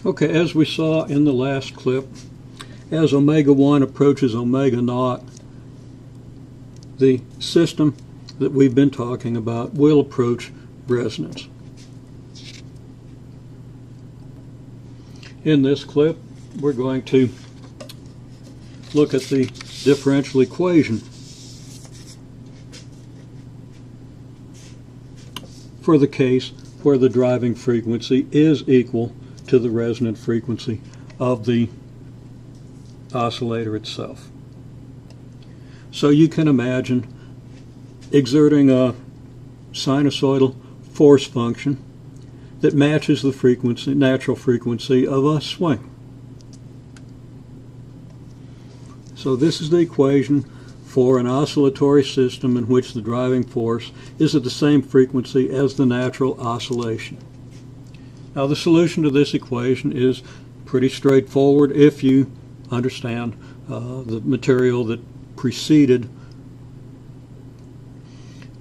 Okay, as we saw in the last clip, as omega 1 approaches omega naught, the system that we've been talking about will approach resonance. In this clip, we're going to look at the differential equation for the case where the driving frequency is equal to the resonant frequency of the oscillator itself. So you can imagine exerting a sinusoidal force function that matches the frequency, natural frequency of a swing. So this is the equation for an oscillatory system in which the driving force is at the same frequency as the natural oscillation. Now the solution to this equation is pretty straightforward if you understand the material that preceded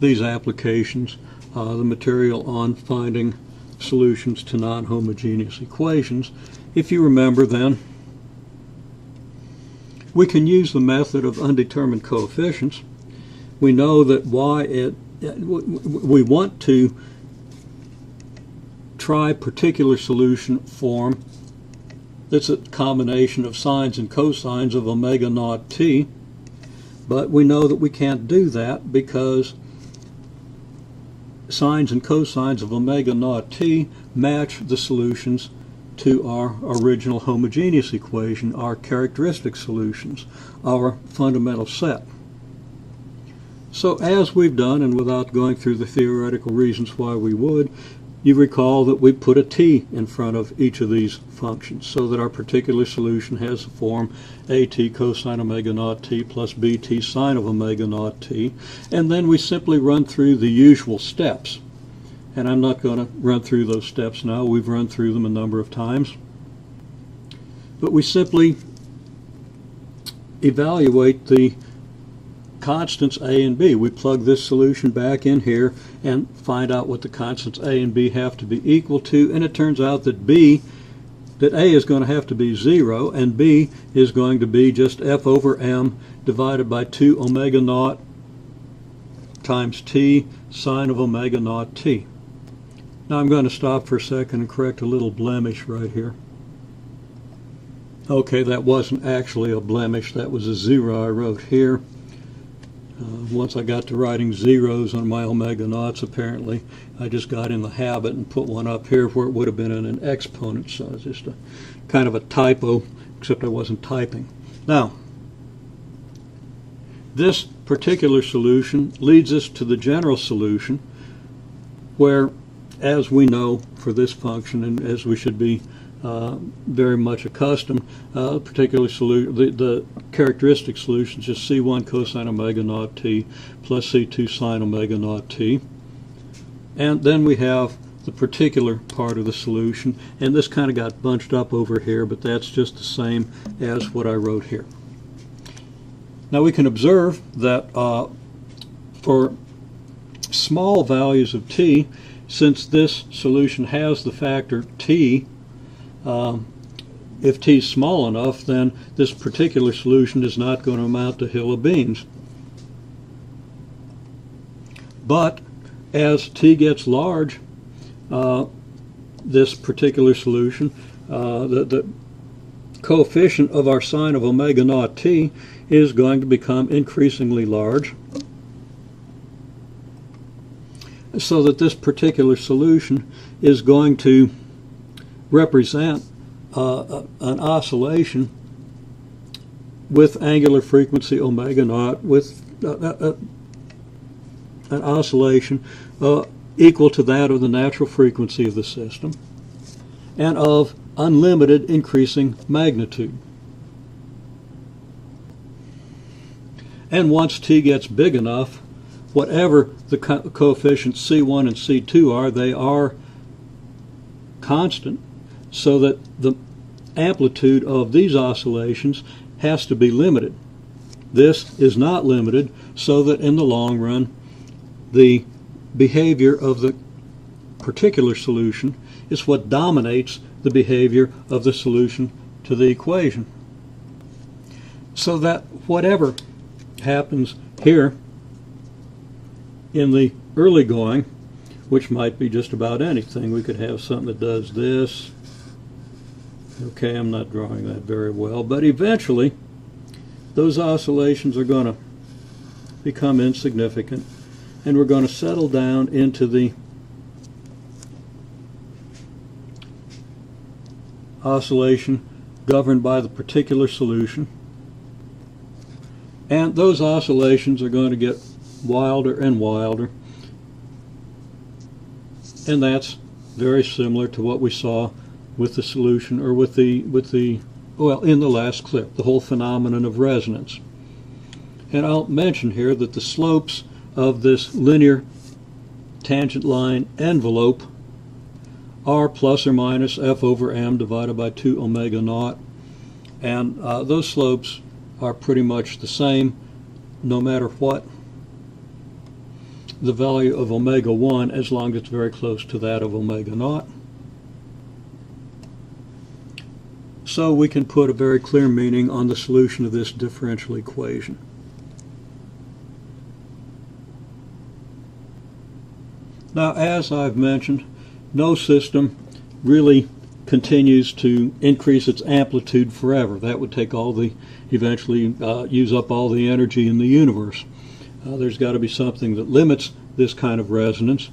these applications, the material on finding solutions to non-homogeneous equations. If you remember, then we can use the method of undetermined coefficients. We know that we want to try particular solution form that's a combination of sines and cosines of omega naught t, but we know that we can't do that because sines and cosines of omega naught t match the solutions to our original homogeneous equation, our characteristic solutions, our fundamental set. So as we've done, and without going through the theoretical reasons why we would, you recall that we put a t in front of each of these functions so that our particular solution has the form at cosine omega naught t plus bt sine of omega naught t, and then we simply run through the usual steps. And I'm not going to run through those steps now. We've run through them a number of times. But we simply evaluate the constants A and B. We plug this solution back in here and find out what the constants A and B have to be equal to, and it turns out that A is going to have to be 0, and B is going to be just F over M divided by 2 omega naught times T sine of omega naught T. Now I'm going to stop for a second and correct a little blemish right here. Okay, that wasn't actually a blemish, that was a 0 I wrote here. Once I got to writing zeros on my omega naughts, apparently I just got in the habit and put one up here where it would have been in an exponent, so it's just a kind of a typo, except I wasn't typing. Now, this particular solution leads us to the general solution where, as we know for this function, and as we should be very much accustomed, particular solution, the characteristic solution is just C1 cosine omega naught t plus C2 sine omega naught t. And then we have the particular part of the solution, and this kind of got bunched up over here, but that's just the same as what I wrote here. Now we can observe that for small values of t, since this solution has the factor t, if t is small enough, then this particular solution is not going to amount to a hill of beans. But as t gets large, this particular solution, the coefficient of our sine of omega naught t is going to become increasingly large, so that this particular solution is going to represent an oscillation with angular frequency omega naught, with an oscillation equal to that of the natural frequency of the system and of unlimited increasing magnitude. And once t gets big enough, whatever the coefficients C1 and C2 are, they are constant, so that the amplitude of these oscillations has to be limited. This is not limited, so that in the long run the behavior of the particular solution is what dominates the behavior of the solution to the equation. So that whatever happens here in the early going, which might be just about anything, we could have something that does this. Okay, I'm not drawing that very well, but eventually those oscillations are going to become insignificant, and we're going to settle down into the oscillation governed by the particular solution. And those oscillations are going to get wilder and wilder. And that's very similar to what we saw with the solution, or with the well, in the last clip, the whole phenomenon of resonance. And I'll mention here that the slopes of this linear tangent line envelope are plus or minus f over m divided by 2 omega naught. And those slopes are pretty much the same no matter what the value of omega 1, as long as it's very close to that of omega naught. So we can put a very clear meaning on the solution of this differential equation. Now, as I've mentioned, no system really continues to increase its amplitude forever. That would take eventually use up all the energy in the universe. There's got to be something that limits this kind of resonance,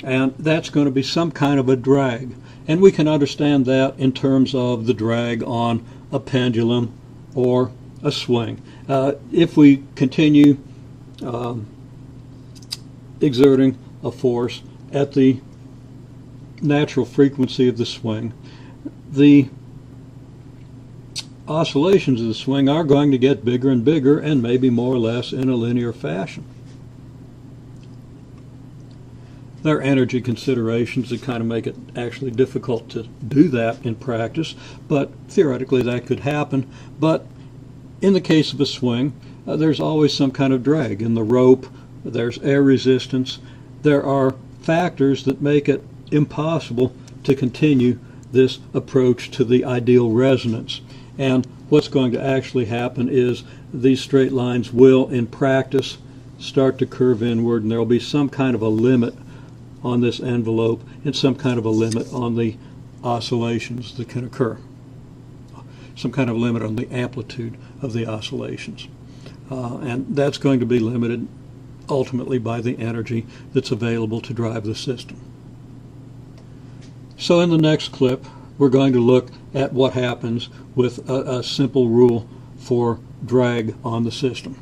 and that's going to be some kind of a drag. And we can understand that in terms of the drag on a pendulum or a swing. If we continue exerting a force at the natural frequency of the swing, the oscillations of the swing are going to get bigger and bigger, and maybe more or less in a linear fashion. There are energy considerations that kind of make it actually difficult to do that in practice, but theoretically that could happen. But in the case of a swing, there's always some kind of drag. In the rope, there's air resistance. There are factors that make it impossible to continue this approach to the ideal resonance. And what's going to actually happen is these straight lines will, in practice, start to curve inward, and there will be some kind of a limit on this envelope and some kind of a limit on the oscillations that can occur. Some kind of limit on the amplitude of the oscillations. And that's going to be limited ultimately by the energy that's available to drive the system. So in the next clip, we're going to look at what happens with a simple rule for drag on the system.